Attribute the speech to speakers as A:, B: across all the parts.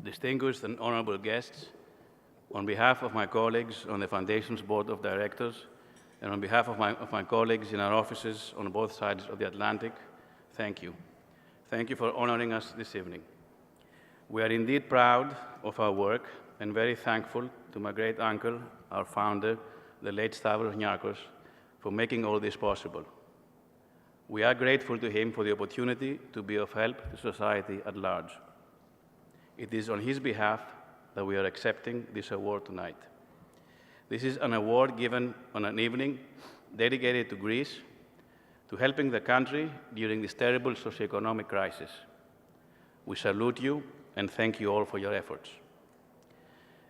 A: distinguished and honorable guests, on behalf of my colleagues on the Foundation's Board of Directors, and on behalf of my colleagues in our offices on both sides of the Atlantic, thank you. Thank you for honoring us this evening. We are indeed proud of our work and very thankful to my great uncle, our founder, the late Stavros Niarchos, for making all this possible. We are grateful to him for the opportunity to be of help to society at large. It is on his behalf that we are accepting this award tonight. This is an award given on an evening dedicated to Greece, to helping the country during this terrible socioeconomic crisis. We salute you and thank you all for your efforts.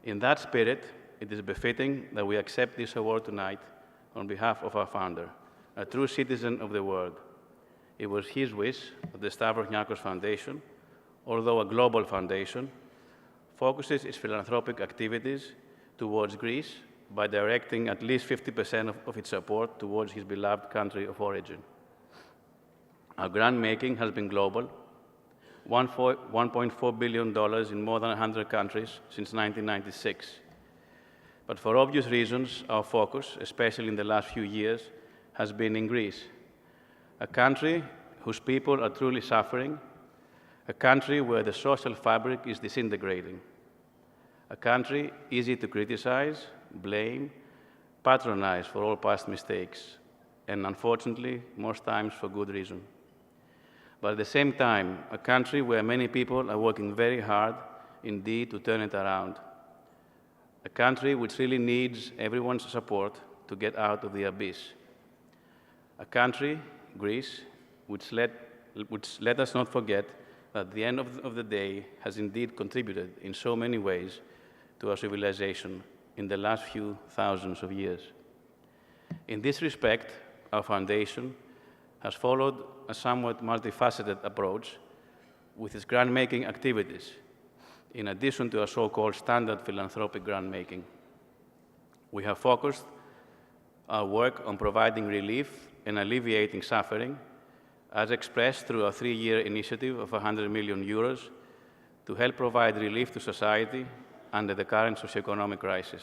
A: In that spirit, it is befitting that we accept this award tonight on behalf of our founder, a true citizen of the world. It was his wish that the Stavros Niarchos Foundation, although a global foundation, focuses its philanthropic activities towards Greece by directing at least 50% of its support towards his beloved country of origin. Our grant-making has been global, $1.4 billion in more than 100 countries since 1996. But for obvious reasons, our focus, especially in the last few years, has been in Greece, a country whose people are truly suffering, a country where the social fabric is disintegrating, a country easy to criticize, blame, patronize for all past mistakes, and unfortunately, most times for good reason. But at the same time, a country where many people are working very hard indeed to turn it around. A country which really needs everyone's support to get out of the abyss. A country, Greece, which let us not forget that at the end of the day has indeed contributed in so many ways to our civilization in the last few thousands of years. In this respect, our foundation has followed a somewhat multifaceted approach with its grant-making activities, in addition to our so-called standard philanthropic grant-making. We have focused our work on providing relief and alleviating suffering, as expressed through our 3-year initiative of 100 million euros to help provide relief to society under the current socioeconomic crisis.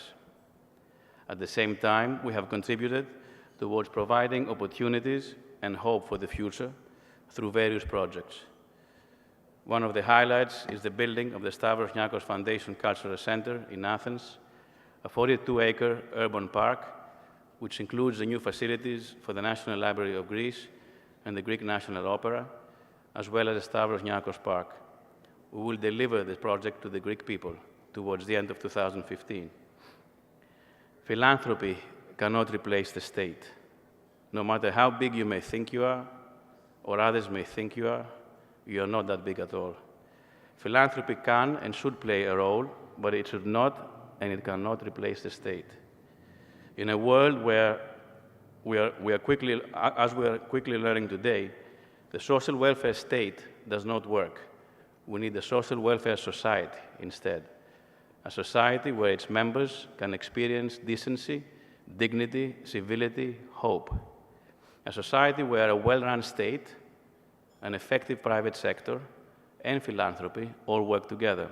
A: At the same time, we have contributed towards providing opportunities and hope for the future through various projects. One of the highlights is the building of the Stavros Niarchos Foundation Cultural Center in Athens, a 42-acre urban park, which includes the new facilities for the National Library of Greece and the Greek National Opera, as well as the Stavros Niarchos Park. We will deliver this project to the Greek people towards the end of 2015. Philanthropy cannot replace the state. No matter how big you may think you are, or others may think you are not that big at all. Philanthropy can and should play a role, but it should not and it cannot replace the state. In a world where we are quickly learning today, the social welfare state does not work. We need a social welfare society instead. A society where its members can experience decency, dignity, civility, hope. A society where a well-run state, an effective private sector, and philanthropy all work together.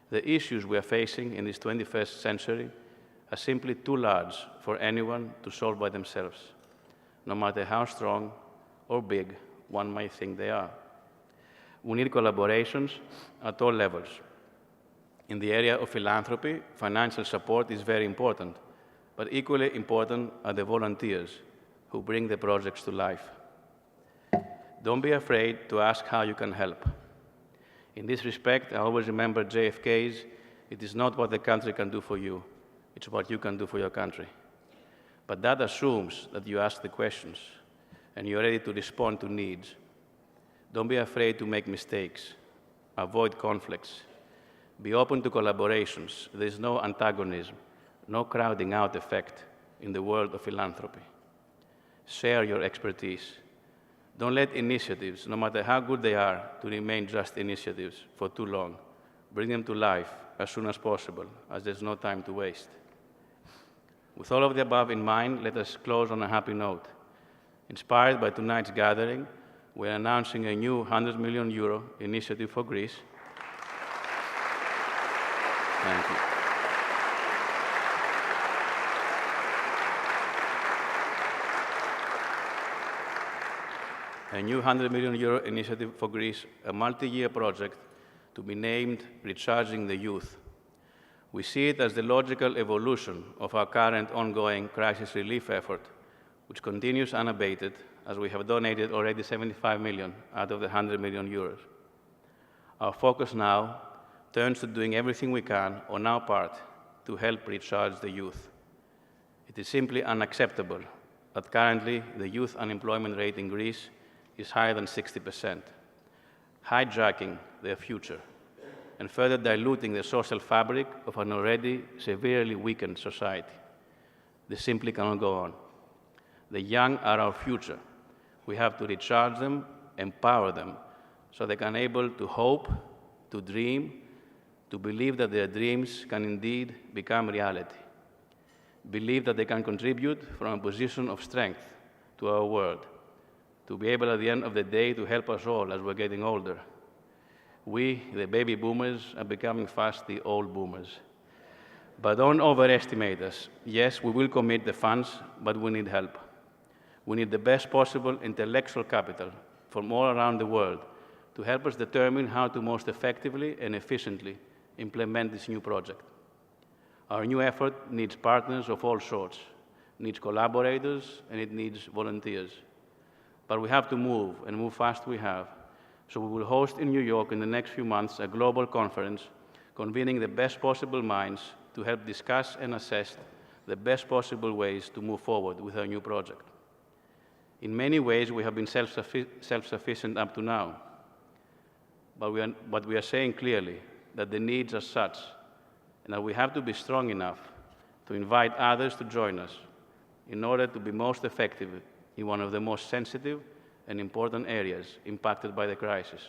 A: The issues we are facing in this 21st century are simply too large for anyone to solve by themselves, no matter how strong or big one might think they are. We need collaborations at all levels. In the area of philanthropy, financial support is very important, but equally important are the volunteers who bring the projects to life. Don't be afraid to ask how you can help. In this respect, I always remember JFK's, "It is not what the country can do for you, it's what you can do for your country." But that assumes that you ask the questions and you're ready to respond to needs. Don't be afraid to make mistakes. Avoid conflicts. Be open to collaborations. There is no antagonism, no crowding out effect in the world of philanthropy. Share your expertise. Don't let initiatives, no matter how good they are, to remain just initiatives for too long. Bring them to life as soon as possible, as there's no time to waste. With all of the above in mind, let us close on a happy note. Inspired by tonight's gathering, we're announcing a new €100 million initiative for Greece, Thank you. A new €100 million initiative for Greece, a multi-year project to be named Recharging the Youth. We see it as the logical evolution of our current ongoing crisis relief effort, which continues unabated, as we have donated already 75 million out of the €100 million. Our focus now turns to doing everything we can on our part to help recharge the youth. It is simply unacceptable that currently the youth unemployment rate in Greece is higher than 60%, hijacking their future and further diluting the social fabric of an already severely weakened society. This simply cannot go on. The young are our future. We have to recharge them, empower them, so they can be able to hope, to dream, to believe that their dreams can indeed become reality. Believe that they can contribute from a position of strength to our world, to be able at the end of the day to help us all as we're getting older. We, the baby boomers, are becoming fast the old boomers. But don't overestimate us. Yes, we will commit the funds, but we need help. We need the best possible intellectual capital from all around the world to help us determine how to most effectively and efficiently implement this new project. Our new effort needs partners of all sorts, needs collaborators, and it needs volunteers. But we have to move, and move fast we have. So we will host in New York in the next few months a global conference convening the best possible minds to help discuss and assess the best possible ways to move forward with our new project. In many ways, we have been self-sufficient up to now. But we are saying clearly that the needs are such, and that we have to be strong enough to invite others to join us in order to be most effective in one of the most sensitive and important areas impacted by the crisis.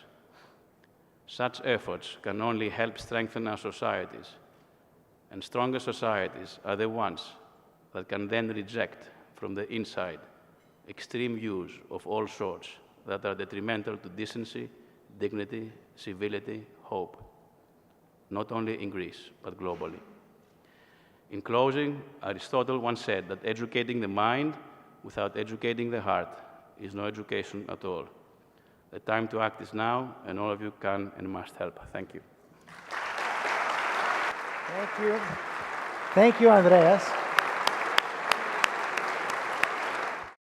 A: Such efforts can only help strengthen our societies, and stronger societies are the ones that can then reject from the inside extreme views of all sorts that are detrimental to decency, dignity, civility, hope, not only in Greece, but globally. In closing, Aristotle once said that educating the mind without educating the heart is no education at all. The time to act is now, and all of you can and must help. Thank you.
B: Thank you. Thank you, Andreas.